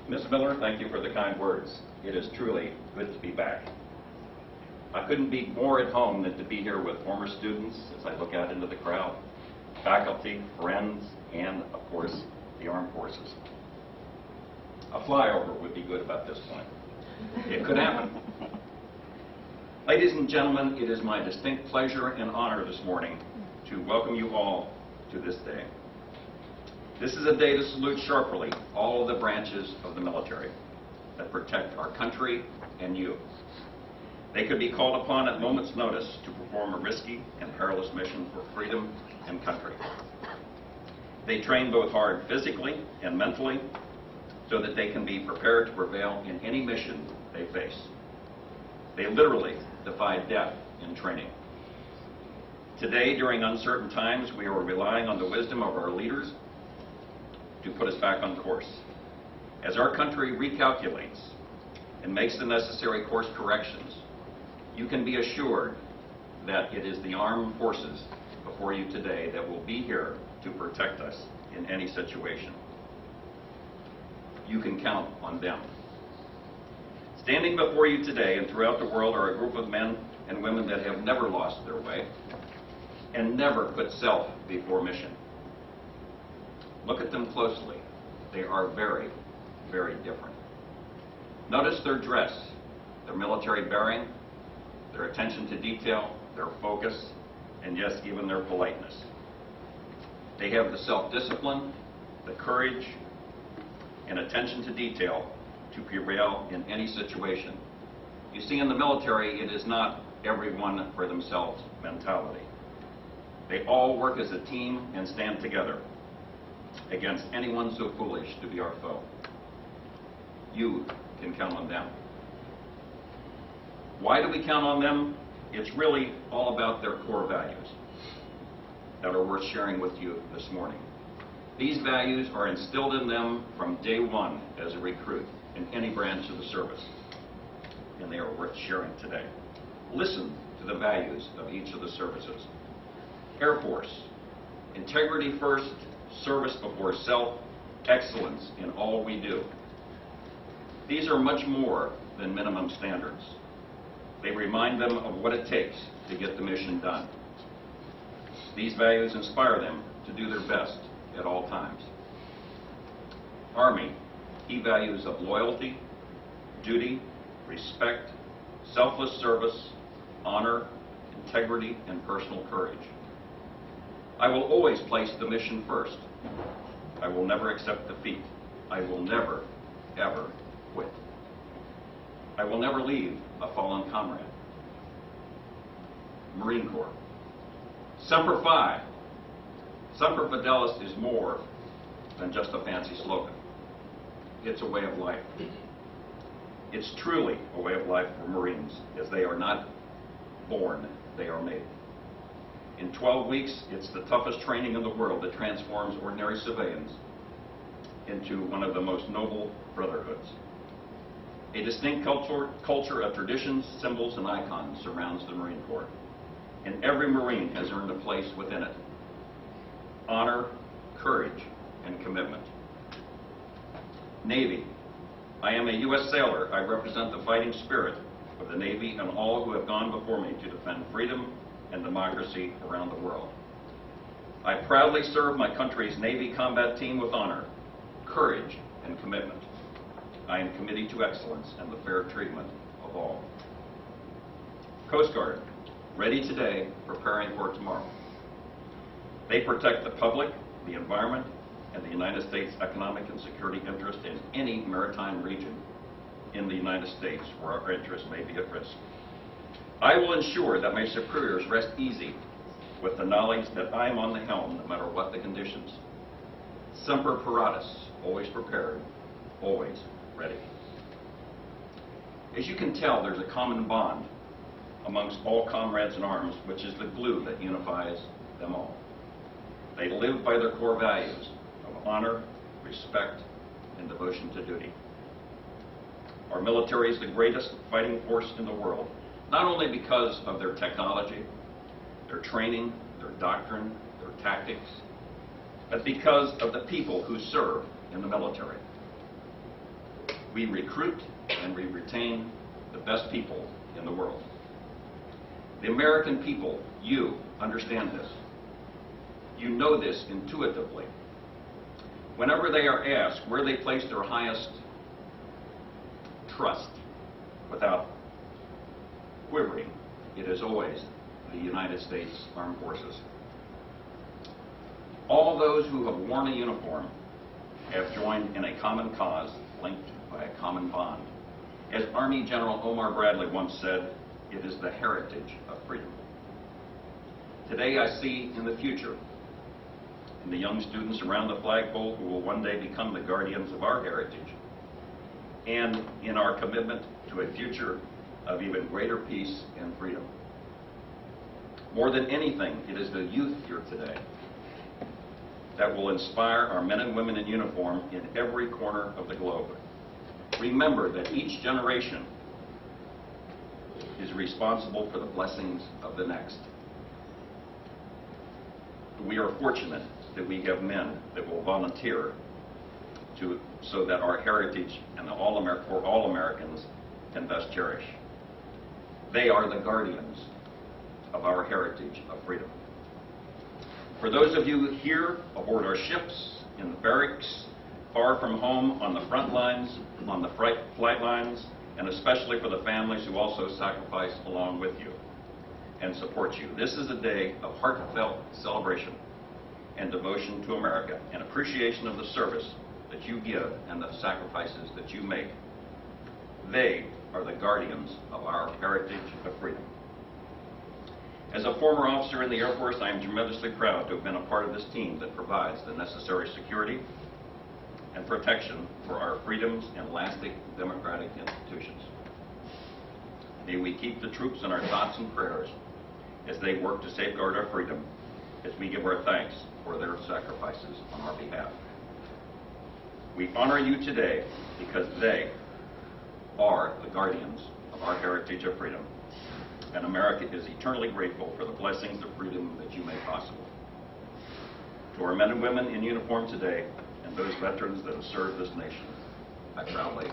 Ms. Miller, thank you for the kind words. It is truly good to be back. I couldn't be more at home than to be here with former students as I look out into the crowd, faculty, friends, and, of course, the armed forces. A flyover would be good about this point. It could happen. Ladies and gentlemen, it is my distinct pleasure and honor this morning to welcome you all to this day. This is a day to salute sharply all of the branches of the military that protect our country and you. They could be called upon at moment's notice to perform a risky and perilous mission for freedom and country. They train both hard physically and mentally so that they can be prepared to prevail in any mission they face. They literally defy death in training. Today, during uncertain times, we are relying on the wisdom of our leaders to put us back on course. As our country recalculates and makes the necessary course corrections, you can be assured that it is the armed forces before you today that will be here to protect us in any situation. You can count on them. Standing before you today and throughout the world are a group of men and women that have never lost their way and never put self before mission. Look at them closely. They are very, very different. Notice their dress, their military bearing, their attention to detail, their focus, and yes, even their politeness. They have the self-discipline, the courage, and attention to detail to prevail in any situation. You see, in the military, it is not everyone for themselves mentality. They all work as a team and stand together against anyone so foolish to be our foe. You can count on them. Why do we count on them? It's really all about their core values that are worth sharing with you this morning. These values are instilled in them from day one as a recruit in any branch of the service, and they are worth sharing today. Listen to the values of each of the services. Air Force, integrity first, service before self, excellence in all we do. These are much more than minimum standards. They remind them of what it takes to get the mission done. These values inspire them to do their best at all times. Army, key values of loyalty, duty, respect, selfless service, honor, integrity, and personal courage. I will always place the mission first. I will never accept defeat. I will never, ever quit. I will never leave a fallen comrade. Marine Corps. Semper Fi. Semper Fidelis is more than just a fancy slogan. It's a way of life. It's truly a way of life for Marines, as they are not born, they are made. In 12 weeks, it's the toughest training in the world that transforms ordinary civilians into one of the most noble brotherhoods. A distinct culture of traditions, symbols, and icons surrounds the Marine Corps, and every Marine has earned a place within it. Honor, courage, and commitment. Navy. I am a U.S. sailor. I represent the fighting spirit of the Navy and all who have gone before me to defend freedom and democracy around the world. I proudly serve my country's Navy combat team with honor, courage, and commitment. I am committed to excellence and the fair treatment of all. Coast Guard, ready today, preparing for tomorrow. They protect the public, the environment, and the United States' economic and security interest in any maritime region in the United States where our interests may be at risk. I will ensure that my superiors rest easy with the knowledge that I am on the helm no matter what the conditions. Semper Paratus, always prepared, always ready. As you can tell, there's a common bond amongst all comrades in arms, which is the glue that unifies them all. They live by their core values of honor, respect, and devotion to duty. Our military is the greatest fighting force in the world, not only because of their technology, their training, their doctrine, their tactics, but because of the people who serve in the military. We recruit and we retain the best people in the world. The American people, you understand this. You know this intuitively. Whenever they are asked where they place their highest trust, without quivering, it is always the United States Armed Forces. All those who have worn a uniform have joined in a common cause linked by a common bond. As Army General Omar Bradley once said, it is the heritage of freedom. Today I see in the future, in the young students around the flagpole who will one day become the guardians of our heritage, and in our commitment to a future of even greater peace and freedom. More than anything, it is the youth here today that will inspire our men and women in uniform in every corner of the globe. Remember that each generation is responsible for the blessings of the next. We are fortunate that we have men that will volunteer so that our heritage and for all Americans can best cherish. They are the guardians of our heritage of freedom. For those of you here aboard our ships, in the barracks, far from home, on the front lines, on the flight lines, and especially for the families who also sacrifice along with you and support you, this is a day of heartfelt celebration and devotion to America, and appreciation of the service that you give and the sacrifices that you make. They are the guardians of our heritage of freedom. As a former officer in the Air Force, I am tremendously proud to have been a part of this team that provides the necessary security and protection for our freedoms and lasting democratic institutions. May we keep the troops in our thoughts and prayers as they work to safeguard our freedom, as we give our thanks for their sacrifices on our behalf. We honor you today because they are the guardians of our heritage of freedom, and America is eternally grateful for the blessings of freedom that you make possible. To our men and women in uniform today, and those veterans that have served this nation, I proudly